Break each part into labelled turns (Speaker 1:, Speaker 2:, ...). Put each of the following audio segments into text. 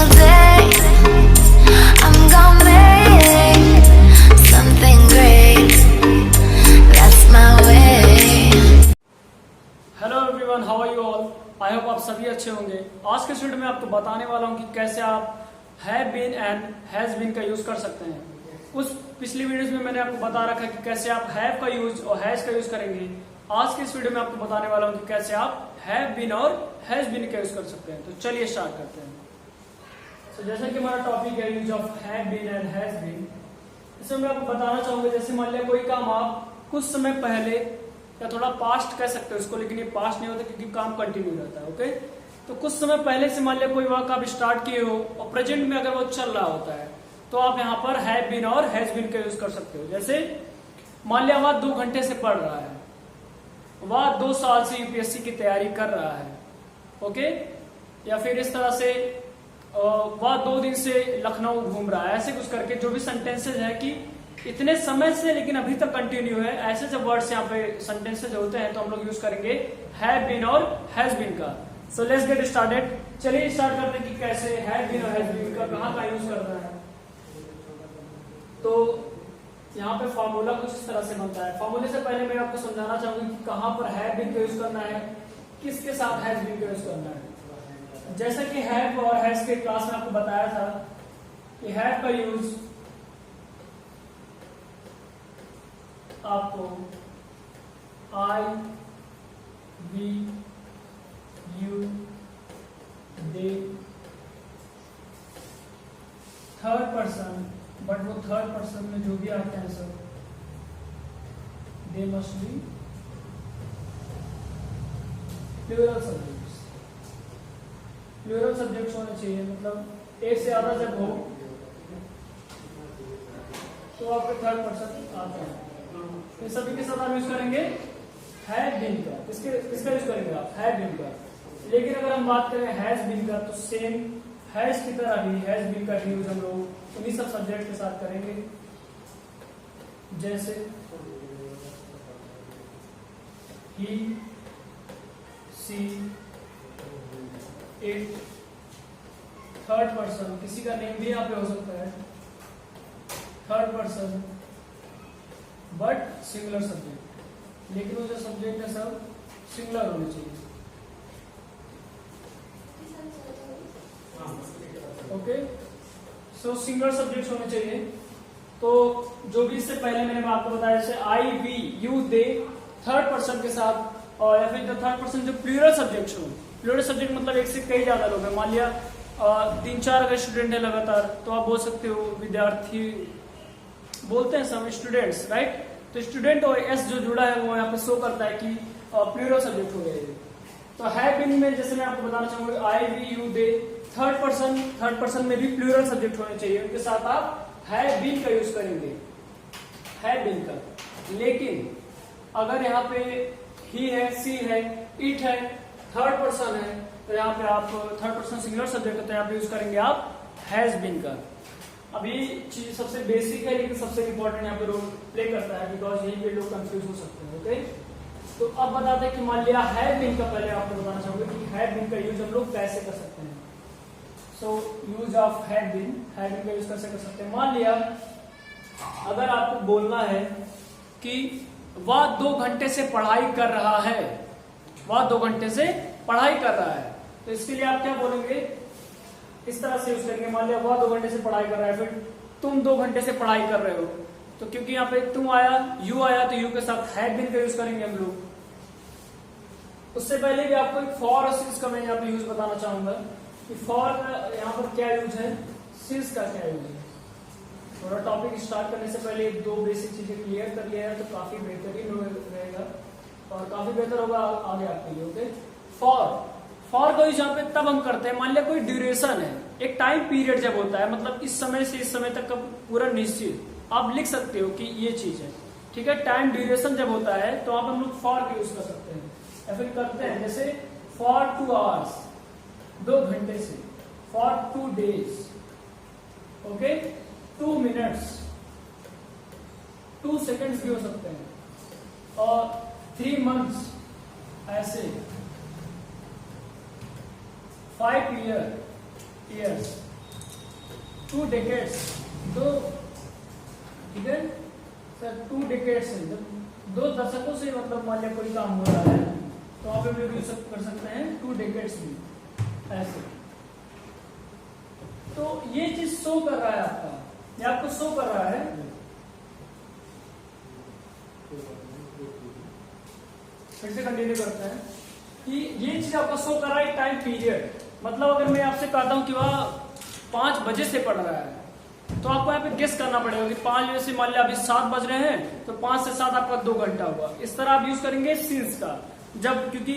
Speaker 1: single day I'm gonna make something great. That's my way.
Speaker 2: Hello everyone, how are you all? I hope आप सभी अच्छे होंगे। आज के वीडियो में आपको बताने वाला हूं कि कैसे आप have been and has been का यूज कर सकते हैं। उस पिछली वीडियोस में मैंने आपको बता रखा है कि कैसे आप हैव का यूज और हैज का यूज करेंगे। आज के इस वीडियो में आपको बताने वाला हूं कि कैसे आप हैव बीन और हैज बीन का यूज कर सकते हैं। तो चलिए स्टार्ट करते हैं। तो जैसा कि हमारा टॉपिक है use of have been and has been, इसमें मैं आपको बताना चाहूंगा जैसे मान लिया कोई काम आप कुछ समय पहले या थोड़ा पास्ट कह सकते हो इसको, लेकिन ये पास्ट नहीं होता क्योंकि काम कंटिन्यू रहता है। ओके, तो कुछ समय पहले से मान लिया कोई वर्क आप स्टार्ट किए हो और प्रेजेंट में अगर वो चल रहा होता है तो आप यहाँ पर हैव बीन और हैज बीन का यूज कर सकते हो। जैसे मान लिया वह 2 घंटे से पढ़ रहा है, वह 2 साल से यूपीएससी की तैयारी कर रहा है। ओके, या फिर इस तरह से वह 2 दिन से लखनऊ घूम रहा है। ऐसे कुछ करके जो भी सेंटेंसेज है कि इतने समय से लेकिन अभी तक कंटिन्यू है, ऐसे जब वर्ड्स यहाँ पे सेंटेंसेज होते हैं तो हम लोग यूज करेंगे हैव बीन और हैज बीन का। So let's get started. चलिए स्टार्ट करते हैं कि कैसे हैव बीन और हैज बीन का कहाँ का यूज करना है। तो यहाँ पे फॉर्मूला कुछ इस तरह से बनता है। फॉर्मूले से पहले मैं आपको समझाना चाहूंगी कि कहाँ पर हैव बीन का यूज करना है, किसके साथ हैज बीन का यूज करना है। जैसा कि हैव और हैज के क्लास में आपको बताया था कि हैव का यूज आपको I, we, you, they, third person, but वो थर्ड पर्सन में जो भी आते हैं सब they must be plural subjects. Plural subjects होने चाहिए, मतलब एक से ज्यादा जब हो तो आपके थर्ड पर्सन आते हैं। इन सभी के साथ आप यूज करेंगे हैव बीन का। किसका यूज करेंगे आप? हैव बीन का। लेकिन अगर हम बात करें हैज बीन का तो सेम हैज की तरह ही हैज बीन का यूज हम लोग उन्हीं सब सब्जेक्ट के साथ करेंगे। जैसे ही, सी, इट, थर्ड पर्सन, किसी का नेम भी यहाँ पे हो सकता है, third person but singular subject. लेकिन वो जो सब्जेक्ट है सब सिंगुलर होने चाहिए। ओके, सो सिंगुलर सब्जेक्ट होने चाहिए। तो जो भी इससे पहले मैंने आपको बताया जैसे I, we, you, they, third person के साथ, और या फिर जो थर्ड पर्सन जो प्लूरल सब्जेक्ट हो। प्लूरल सब्जेक्ट मतलब एक से कई ज्यादा लोग हैं। मान लिया 3-4 अगर स्टूडेंट है लगातार तो आप बोल सकते हो विद्यार्थी, बोलते हैं सब स्टूडेंट्स, राइट। तो स्टूडेंट और एस जो जुड़ा है वो यहाँ पे शो करता है कि प्लूरल सब्जेक्ट हो गए। तो हैव बीन में जैसे मैं आपको बताना चाहूंगा I, we, you, they, third person में भी प्लूरल सब्जेक्ट होने चाहिए, उनके साथ आप हैव बीन का यूज करेंगे, हैव बीन का। लेकिन अगर यहाँ पे ही है, सी है, इट है, थर्ड पर्सन है, तो यहाँ पे आप थर्ड पर्सन सिंगुलर सब्जेक्ट है तो यहाँ पे यूज करेंगे आप हैज बीन का। अभी चीज सबसे बेसिक है लेकिन सबसे इंपॉर्टेंट यहाँ पे रोल प्ले करता है, बिकॉज यही पे लोग कंफ्यूज हो सकते हैं। ओके, तो अब बताते हैं कि मान लिया हैव बीन का, पहले आपको बताना चाहूंगा कि हैव बीन का यूज हम लोग कैसे कर सकते हैं। सो यूज ऑफ हैव बीन का यूज कैसे कर सकते हैं। मान लिया अगर आपको बोलना है कि वह 2 घंटे से पढ़ाई कर रहा है, वह 2 घंटे से पढ़ाई कर रहा है, तो इसके लिए आप क्या बोलेंगे? इस तरह से यूज करेंगे। मान लिया वह 2 घंटे से पढ़ाई कर रहा है, फिर तुम 2 घंटे से पढ़ाई कर रहे हो, तो क्योंकि यहाँ पे तुम आया, यू आया, तो यू के साथ हैव बीन का यूज करेंगे हम लोग। उससे पहले भी आपको एक फॉर और सिंस का मैं यहाँ पे यूज बताना चाहूंगा कि फॉर यहाँ पर क्या यूज है, सिंस का क्या यूज है। थोड़ा टॉपिक स्टार्ट करने से पहले 2 बेसिक चीजें क्लियर कर लिया है तो काफी बेहतरीन रहेगा और काफी बेहतर होगा आगे आपके लिए। ओके, फॉर का यूज यहाँ पे तब हम करते हैं, मान लिया कोई ड्यूरेशन है, एक टाइम पीरियड जब होता है, मतलब इस समय से इस समय तक का पूरा निश्चित आप लिख सकते हो कि ये चीज है, ठीक है। टाइम ड्यूरेशन जब होता है तो आप हम लोग फॉर का यूज कर सकते हैं या फिर करते हैं। जैसे फॉर 2 आवर्स, 2 घंटे से, for 2 days, okay, 2 minutes, 2 seconds भी हो सकते हैं, और 3 मंथ्स, ऐसे 5 years, 2 डेकेड्स, दो, ठीक है सर, 2 डेकेड्स है, जब 2 दशकों से मतलब मान लिया कोई काम हो रहा है तो आप भी यूज कर सकते हैं 2 डेकेड्स भी ऐसे। तो ये चीज शो कर रहा है आपका, ये आपको शो कर रहा है, फिर से कंटिन्यू करते हैं कि ये चीज आपको शो कर रहा है टाइम पीरियड। मतलब अगर मैं आपसे कहता हूं कि वह 5 बजे से पढ़ रहा है तो आपको यहाँ पे गेस करना पड़ेगा कि 5 बजे से मान लिया अभी 7 बज रहे हैं तो 5 से 7 आपका 2 घंटा हुआ। इस तरह आप यूज करेंगे सिंस का, जब क्योंकि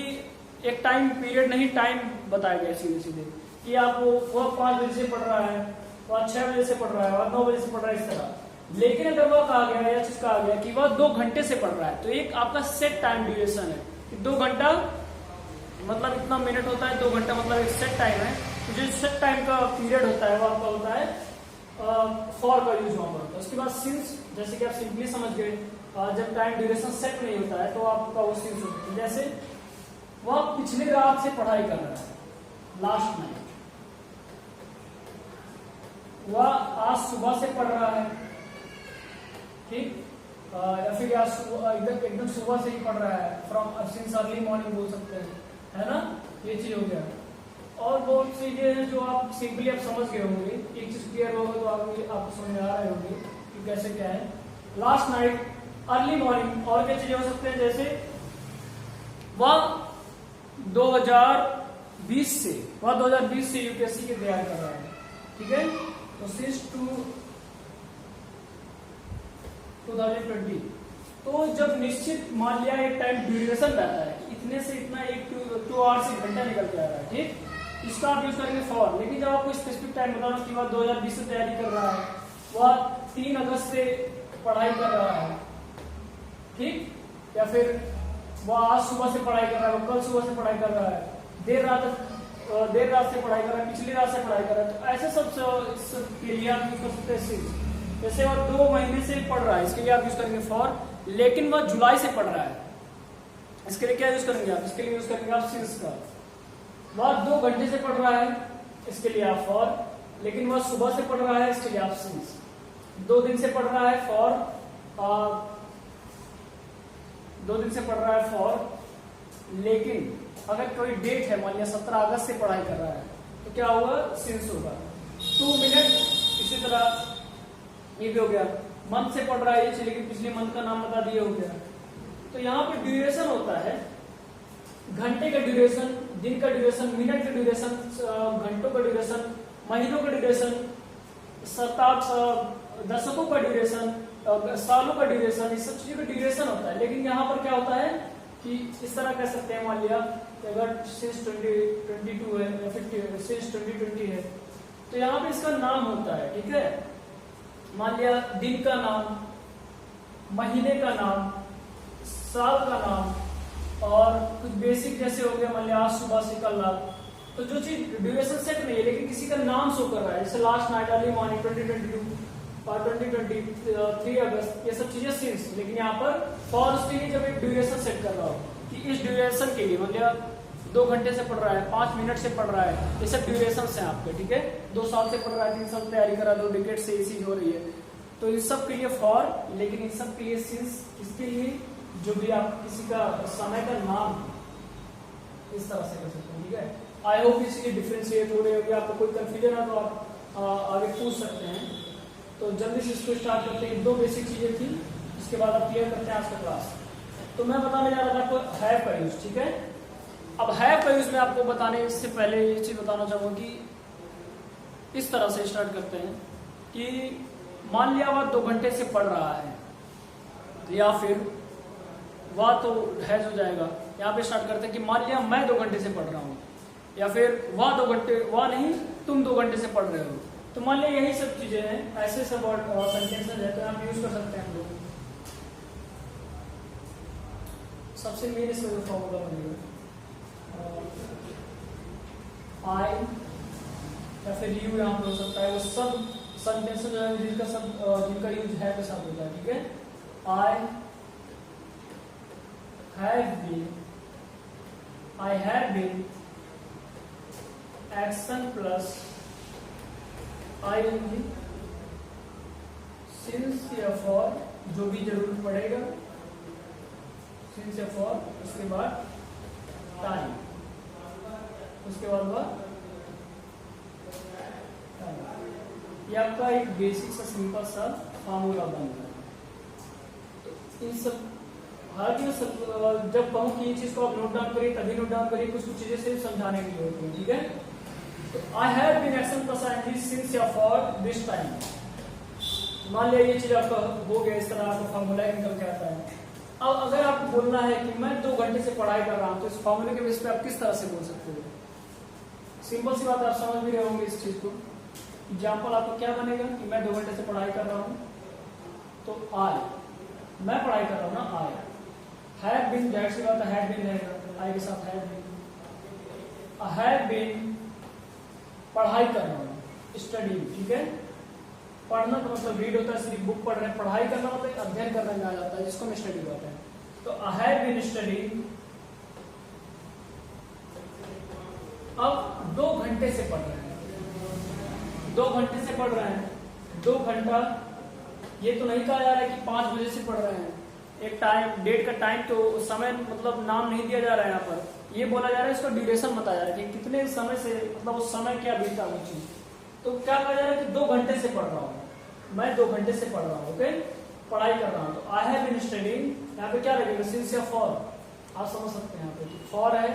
Speaker 2: एक टाइम पीरियड नहीं टाइम बताया गया सीधे सीधे कि आप वह 5 बजे से पढ़ रहा है, वह 6 बजे से पढ़ रहा है, वह 9 बजे से पढ़ रहा है, इस तरह। लेकिन अगर वह कहा गया या चीज कहा गया कि वह 2 घंटे से पढ़ रहा है तो एक आपका सेट टाइम ड्यूरेशन है कि 2 घंटा मतलब इतना मिनट होता है, 2 घंटा मतलब एक सेट टाइम है। तो जो सेट टाइम का पीरियड होता है वो आपका होता है फॉर का यूज वहां पर होता है। उसके बाद सिंस, जैसे कि आप सिंपली समझ गए, जब टाइम ड्यूरेशन सेट नहीं होता है तो आपका वो सिंस होता है। जैसे वह पिछले रात से पढ़ाई कर रहा है, लास्ट नाइट, वह आज सुबह से पढ़ रहा है, ठीक, या फिर आज एकदम सुबह से ही पढ़ रहा है, फ्रॉम सिंस अर्ली मॉर्निंग बोल सकते हैं, है ना, ये चीज हो गया। और बहुत चीजें हैं जो आप सिंपली आप समझ गए होंगे, एक चीज क्लियर होगा तो आपको समझ में आ रहे होंगे कि कैसे क्या है। लास्ट नाइट, अर्ली मॉर्निंग, और क्या चीजें हो सकते हैं, जैसे वह 2020 से यूपीएससी की तैयारी कर रहा है, ठीक है। तो सिंस 2020, तो जब निश्चित मान लिया एक टाइम ड्यूरेशन रहता है, इतने से इतना एक 2 आवर्स एक घंटा निकल के आ रहा है, ठीक, इसका आप यूज करेंगे फॉर। लेकिन जब आपको स्पेसिफिक टाइम बताना कि वह 2020 से तैयारी कर रहा है, वह 3 अगस्त से पढ़ाई कर रहा है, ठीक, या फिर वह आज सुबह से पढ़ाई कर रहा है, कल सुबह से पढ़ाई कर रहा है, देर रात से पढ़ाई कर रहा है, पिछली रात से पढ़ाई कर रहा है, तो ऐसे सब के लिए आप यूज कर सकते हैं। जैसे वह 2 महीने से पढ़ रहा है, इसके लिए आप यूज करेंगे फॉर। लेकिन वह जुलाई से पढ़ रहा है, इसके लिए क्या यूज करेंगे आप, इसके लिए यूज करेंगे आप सिंस का। वह 2 घंटे से पढ़ रहा है, इसके लिए आप फॉर। लेकिन वह सुबह से पढ़ रहा है, इसके लिए आप सिंस। 2 दिन से पढ़ रहा है फॉर, 2 दिन से पढ़ रहा है फॉर। लेकिन अगर कोई डेट है, मान लिया 17 अगस्त से पढ़ाई कर रहा है, तो क्या होगा, सिंस होगा। 2 मिनट, इसी तरह ये भी हो गया। मंथ से पढ़ रहा है ये, लेकिन पिछले मंथ का नाम बता दिया, हो गया। तो यहाँ पे ड्यूरेशन होता है, घंटे का ड्यूरेशन, दिन का ड्यूरेशन, मिनट का ड्यूरेशन, घंटों का ड्यूरेशन, महीनों का ड्यूरेशन, दशकों का ड्यूरेशन, सालों का ड्यूरेशन, इस सब चीजों का ड्यूरेशन होता है। लेकिन यहाँ पर क्या होता है कि इस तरह कह सकते हैं, मान लिया अगर सिंस 2022 है या फिर सिंस 2020 है, तो यहाँ पे इसका नाम होता है, ठीक है। मान लिया दिन का नाम, महीने का नाम, साल का नाम, और कुछ बेसिक जैसे हो गया, मान लिया आज सुबह से कल रात। तो जो चीज ड्यूरेशन सेट नहीं है लेकिन किसी का नाम शो कर रहा है, जैसे लास्ट नाइट, अर्ली मॉर्निंग, 2022 और 2020, 3 अगस्त, ये सब चीजें सिंस। लेकिन यहाँ पर फॉर उसके लिए जब एक ड्यूरेशन सेट कर रहा हो कि इस ड्यूरेशन के लिए, मतलब 2 घंटे से पढ़ रहा है, 5 मिनट से पढ़ रहा है, ये सब ड्यूरेशन है आपके, ठीक है। 2 साल से पढ़ रहा है, 3 साल तैयारी कर रहा है, 2 डिकेड से ये चीज हो रही है, तो इन सब के लिए फॉर। लेकिन इन सब के लिए सिंस, इसके लिए जो भी आप किसी का समय का नाम इस तरह से कर सकते हैं, ठीक है। आई होप इसकी डिफ्रेंशिएट हो रही होगी, आपको कोई कंफ्यूजन है तो आप आगे पूछ सकते हैं। तो जल्दी से इसको स्टार्ट करते हैं। 2 बेसिक चीजें थी, इसके बाद आप क्लियर करते हैं आज का क्लास। तो मैं बताने जा रहा था आपको हैव का यूज, ठीक है। अब हैव का यूज में आपको बताने से पहले ये चीज बताना चाहूंगा कि इस तरह से स्टार्ट करते हैं कि मान लिया वह 2 घंटे से पढ़ रहा है, या फिर वह तो हैज हो जाएगा। यहाँ पे स्टार्ट करते हैं कि मान लिया मैं 2 घंटे से पढ़ रहा हूँ, या फिर वह 2 घंटे, वह नहीं तुम 2 घंटे से पढ़ रहे हो। तो मान लिया यही सब चीजें हैं, ऐसे सब सेंटेंसेस है, तो आप यूज कर सकते हैं हम लोग। सबसे मेन इसमें जो फॉर्मूला बनेगा, आई या फिर यू यहाँ पे हो सकता है, वो सब सेंटेंसेस जो है जिनका यूज है के साथ होता है, ठीक है। I have been, action plus I N G, since या फॉर जो भी जरूरत पड़ेगा, सिंस या फॉर, उसके बाद टाइम, उसके बाद हुआ टाइम। ये आपका एक बेसिक सा सिंपल सा फार्मूला बन रहा है। तो इन सब हालांकि जब कहूँ कि ये चीज को आप नोट डाउन करिए तभी नोट डाउन करिए, कुछ कुछ चीजें सिर्फ समझाने के लिए होती है, ठीक है। तो I have been action plus I N G since या फॉर दिस टाइम। मान लिया ये चीज आपका हो गया, इस तरह आपका फार्मूला निकल के आता है। अब अगर आपको बोलना है कि मैं 2 घंटे से पढ़ाई कर रहा हूं, तो इस फार्मूले के बेस पे आप किस तरह से बोल सकते हो? सिंपल सी बात, आप समझ भी रहे होंगे इस चीज को। एग्जाम्पल आपका क्या बनेगा कि मैं 2 घंटे से पढ़ाई कर रहा हूं, तो आई, मैं पढ़ाई कर रहा हूं ना, आई हैव बीन, जाहिर सी बात है हैड बीन रहेगा, आई के साथ had been. I have been पढ़ाई कर रहा हूं, स्टडी, ठीक है। पढ़ना तो मतलब रीड होता है, सिर्फ बुक पढ़ रहे हैं। पढ़ाई करना मतलब अध्ययन करने में आ जाता है, जिसको हम स्टडी कहते हैं। तो आई हैव बीन स्टडीइंग, अब 2 घंटे से पढ़ रहे हैं, 2 घंटे से पढ़ रहे हैं। 2 घंटा ये तो नहीं कहा जा रहा है कि 5 बजे से पढ़ रहे हैं। एक टाइम, डेट का टाइम, तो समय मतलब नाम नहीं दिया जा रहा है यहाँ पर। ये बोला जा रहा है, इसका ड्यूरेशन बताया जा रहा है कि कितने समय से, मतलब उस समय क्या बीता वो चीज। तो क्या कहा जा रहा है कि 2 घंटे से पढ़ रहा हूँ, मैं 2 घंटे से पढ़ रहा हूँ, ओके, पढ़ाई कर रहा हूँ। तो आई हैव बीन स्टडीइंग, यहाँ पे क्या लगेगा, सिंस या फॉर, आप समझ सकते हैं। यहाँ पे फॉर है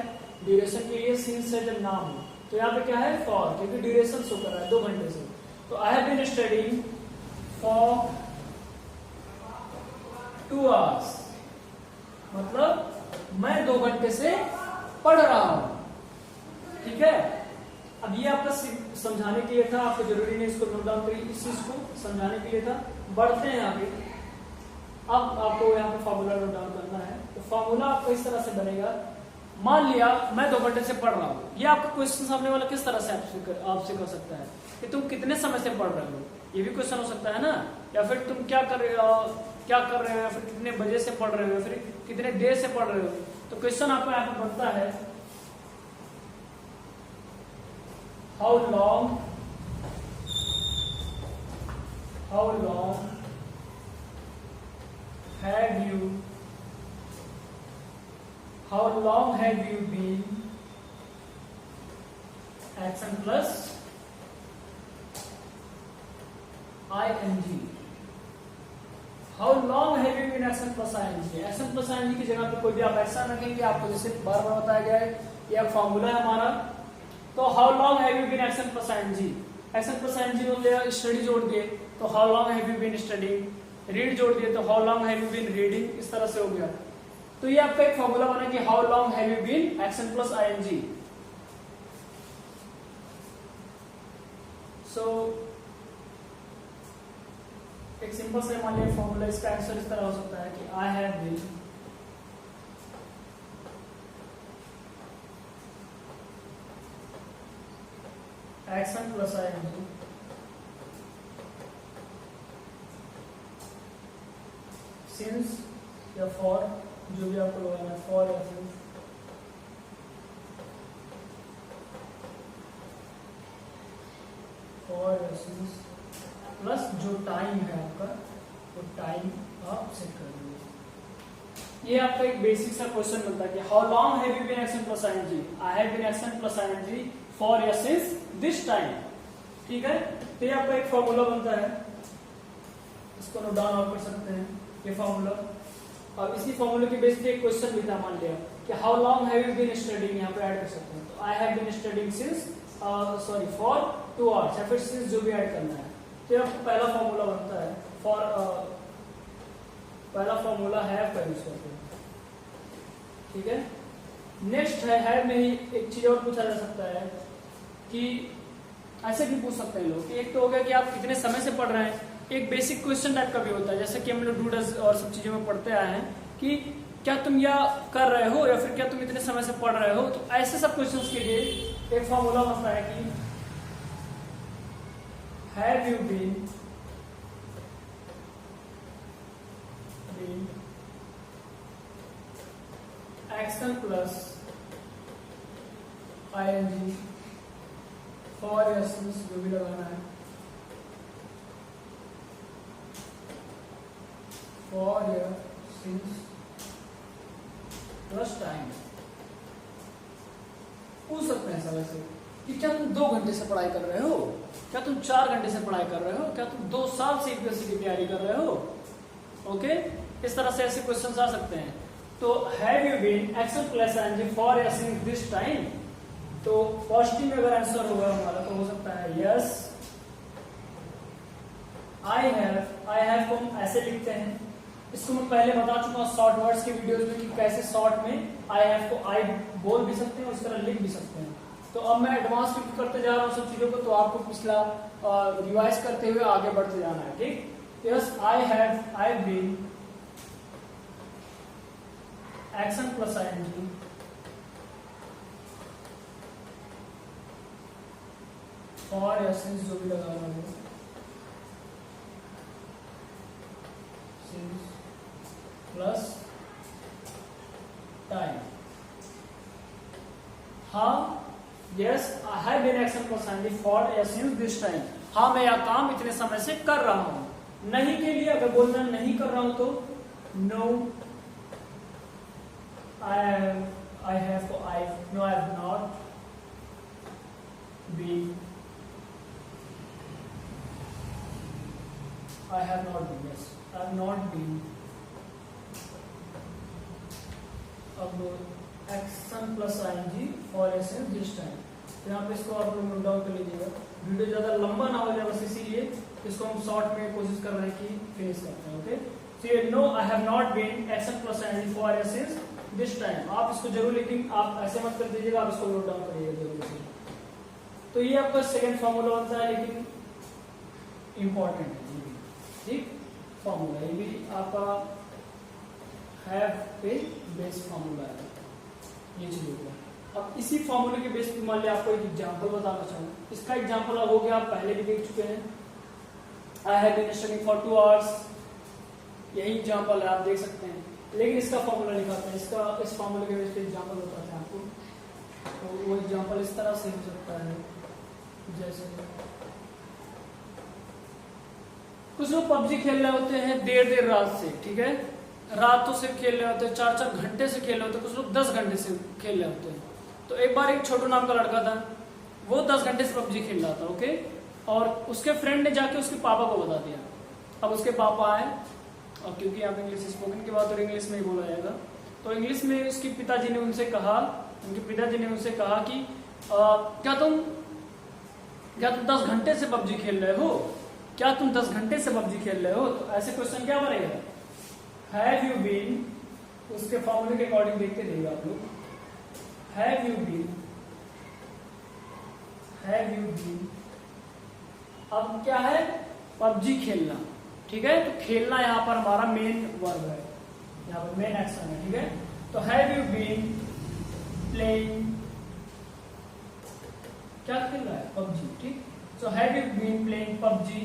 Speaker 2: ड्यूरेशन के लिए, सिंस है जब नाम हो, तो यहाँ पे क्या है फॉर, क्योंकि ड्यूरेशन शो कर रहा है 2 घंटे से। तो I have been studying for 2 hours, मतलब मैं 2 घंटे से पढ़ रहा हूं, ठीक है। अब ये आपका समझाने के लिए था, आपको जरूरी नहीं इसको नोट डाउन करिए, इस चीज को समझाने के लिए था। बढ़ते हैं आगे। अब आपको यहाँ पे फॉर्मूला नोट डाउन करना है। तो फॉर्मूला आपका इस तरह से बनेगा, मान लिया मैं 2 घंटे से पढ़ रहा हूँ। ये आपका क्वेश्चन सामने वाला किस तरह से आपसे कर सकता है कि तुम कितने समय से पढ़ रहे हो, ये भी क्वेश्चन हो सकता है ना। या फिर तुम क्या कर रहे हो, या फिर कितने बजे से पढ़ रहे हो, या फिर कितने देर से पढ़ रहे हो। तो क्वेश्चन आपका यहाँ पे बनता है, how long have you been action plus ing। How long have you been action plus I N G. Action plus I N G की जगह पे कोई भी आप ऐसा रखेंगे, आपको जैसे बार बार बताया गया है, ये फॉर्मूला है हमारा। तो how long have you been action plus I N G, action plus I N G हो गया, स्टडी जोड़ दिए तो how long have you been studying, read जोड़ दिए तो how long have you been reading, इस तरह से हो गया। तो ये आपका एक फॉर्मूला बना कि how long have you been action plus ING. So एक सिंपल से मान लिया फॉर्मूला, इसका आंसर इस तरह हो सकता है कि I have been action plus I N G since या फॉर, जो भी आपको लगाना है, फॉर या सिंस, फॉर या सिंस प्लस जो टाइम है आपका, वो टाइम आप सेट कर दीजिए। ये आपका एक बेसिक सा क्वेश्चन बनता है कि how long have you been action plus I N G, I have been action plus ING for या सिंस दिस टाइम, ठीक है। तो ये आपका एक फॉर्मूला बनता है, इसको नोट डाउन आप कर सकते हैं ये फॉर्मूला। और इसी फॉर्मूले के बेस पे एक क्वेश्चन भी था, मान लिया कि how long have you been studying, यहाँ पे ऐड कर सकते हैं। तो I have been studying since for 2 hours, या फिर सिंस जो भी ऐड करना है। तो ये आपको पहला फॉर्मूला बनता है, फॉर पहला फॉर्मूला हैव का यूज करते हैं, ठीक है। नेक्स्ट है हैव में ही एक चीज और पूछा जा सकता है कि ऐसे भी पूछ सकते हैं लोग कि एक तो हो गया कि आप कितने समय से पढ़ रहे हैं, एक बेसिक क्वेश्चन टाइप का भी होता है, जैसे कि हम लोग डू डज और सब चीजों में पढ़ते आए हैं कि क्या तुम यह कर रहे हो, या फिर क्या तुम इतने समय से पढ़ रहे हो। तो ऐसे सब क्वेश्चंस के लिए एक फॉर्मूला बनता है कि have you been action plus ING for या सिंस, जो भी लगाना है, for your since plus time। पूछ सकते हैं सर ऐसे कि क्या तुम 2 घंटे से पढ़ाई कर रहे हो, क्या तुम 4 घंटे से पढ़ाई कर रहे हो, क्या तुम 2 साल से यूपीएससी की तैयारी कर रहे हो। ओके, इस तरह से ऐसे क्वेश्चन आ सकते हैं। तो have you been action plus ING for या सिंस दिस टाइम, तो पॉजिटिव में अगर आंसर होगा हमारा तो हो सकता है यस आई हैव को हम ऐसे लिखते हैं। इसको मैं पहले बता चुका हूँ शॉर्ट वर्ड्स के वीडियोस में कि कैसे शॉर्ट में आई हैव को आई बोल भी सकते हैं और इस तरह लिख भी सकते हैं। तो अब मैं एडवांस करते जा रहा हूँ सब चीजों को, तो आपको पिछला रिवाइज करते हुए आगे बढ़ते जाना है। ठीक, yes I been action plus ING for या सिंस, जो भी लगा रहा हूँ प्लस टाइम। हाँ, yes I have been action plus ING for या सिंस दिस टाइम। हाँ, मैं यह काम इतने समय से कर रहा हूं। नहीं के लिए अगर बोलना नहीं कर रहा हूं तो no I have not been, I have not been, yes, I have not been। अब एक्शन प्लस आईएनजी फॉर या सिंस दिस टाइम, यहाँ पे इसको आप लोग नोट डाउन कर लीजिएगा। वीडियो ज्यादा लंबा ना हो जाए बस इसीलिए इसको हम शॉर्ट में कोशिश कर रहे हैं कि फिनिश करते हैं। ओके, सो ये no I have not been action plus ING for या सिंस दिस टाइम। आप इसको जरूर, लेकिन आप ऐसे मत कर दीजिएगा, आप इसको नोट डाउन करिएगा जरूर से। तो ये आपका सेकेंड फॉर्मूला बनता है, लेकिन इंपॉर्टेंट है। ठीक, फॉर्मूला ये भी आपका हैव पे बेस फॉर्मूला है, ये चीज होगा। अब इसी फॉर्मूले के बेस पे मान लिया आपको एक एग्जांपल बताना चाहूँ। इसका एग्जांपल अब हो गया, आप पहले भी देख चुके हैं। I have been studying for 2 hours, यही एग्जांपल है, आप देख सकते हैं। लेकिन इसका फॉर्मूला निकालते हैं, इसका इस फॉर्मूले के बेस पे एग्जांपल बताते हैं आपको। तो वो एग्जांपल इस तरह से हो सकता है, जैसे कुछ लोग पबजी खेल रहे होते हैं देर रात से। ठीक है, रातों से खेल रहे होते हैं, 4 घंटे से खेल रहे होते हैं, कुछ लोग 10 घंटे से खेल रहे होते हैं। तो एक बार एक छोटू नाम का लड़का था, वो 10 घंटे से पबजी खेल रहा था। ओके, और उसके फ्रेंड ने जाके उसके पापा को बता दिया। अब उसके पापा आए, और क्योंकि यहाँ पे इंग्लिश स्पोकन की बात और इंग्लिश में ही बोला जाएगा, तो इंग्लिश में उसके पिताजी ने उनसे कहा कि क्या तुम 10 घंटे से पबजी खेल रहे हो, क्या तुम 10 घंटे से पबजी खेल रहे हो। तो ऐसे क्वेश्चन क्या बनेगा, हैव यू बीन, उसके फॉर्मूले के अकॉर्डिंग देखते रहिएगा आप लोग। हैव यू बीन, अब क्या है, पबजी खेलना। ठीक है, तो खेलना यहाँ पर हमारा मेन वर्ब है, यहाँ पर मेन एक्शन है। ठीक है, तो हैव यू बीन प्लेइंग, क्या खेल रहा है, पबजी। ठीक, so have you been playing PUBG.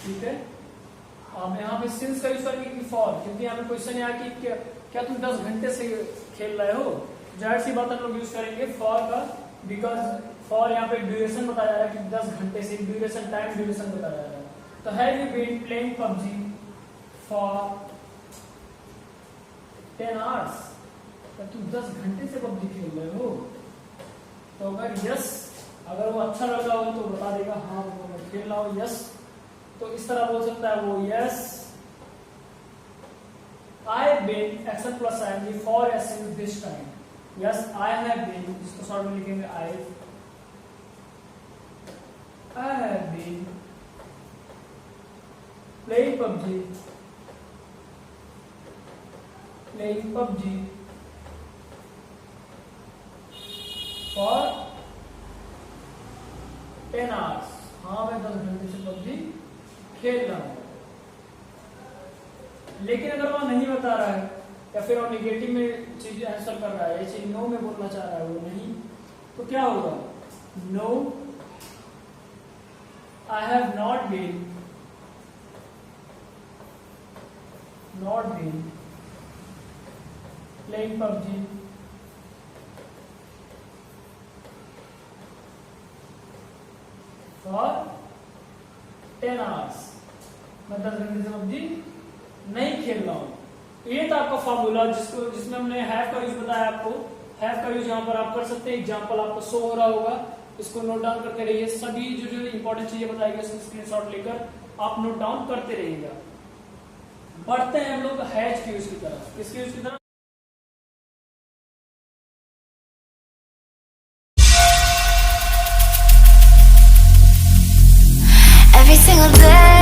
Speaker 2: ठीक है, अब यहाँ पे सिंस का यूज करेंगे फॉर, क्योंकि यहाँ पे क्वेश्चन है कि क्या तुम 10 घंटे से खेल रहे हो। जाहिर सी बात हम लोग यूज करेंगे फॉर का, बिकॉज फॉर यहाँ पे ड्यूरेशन बताया जा रहा है कि 10 घंटे से, ड्यूरेशन टाइम ड्यूरेशन बताया जा रहा है। तो have you been playing PUBG for 10 hours, तो तुम 10 घंटे से पबजी खेल रहे हो। तो अगर यस, अगर वो अच्छा लगा हो तो बता देगा हाँ वो खेल रहा हो, यस। तो इस तरह बोल सकता है वो, yes I have been action plus ING for या since this time. Yes I have been, इसको शॉर्ट में लिखेंगे I have been playing PUBG for 10 hours. हाँ, मैं 10 घंटे से पबजी खेल रहा हूं। लेकिन अगर वो नहीं बता रहा है या फिर वो निगेटिव में चीज आंसर कर रहा है, या चीज नो में बोलना चाह रहा है, वो नहीं, तो क्या होगा, no I have not been playing PUBG for 10 hours. मैं 10 घंटे से पबजी नहीं खेल रहा हूँ। ये था आपका फॉर्मूला जिसमें हमने हैव का यूज बताया आपको। हैव का यूज यहाँ पर आप कर सकते हैं। एग्जाम्पल आपको शो हो रहा होगा, इसको नोट डाउन करते रहिए। सभी जो इंपॉर्टेंट चीजें बताई गई उसको स्क्रीनशॉट लेकर आप नोट डाउन करते रहिएगा। बढ़ते हैं हम लोग हैज के यूज की तरफ। किसके यूज की तरफ?
Speaker 1: Every single day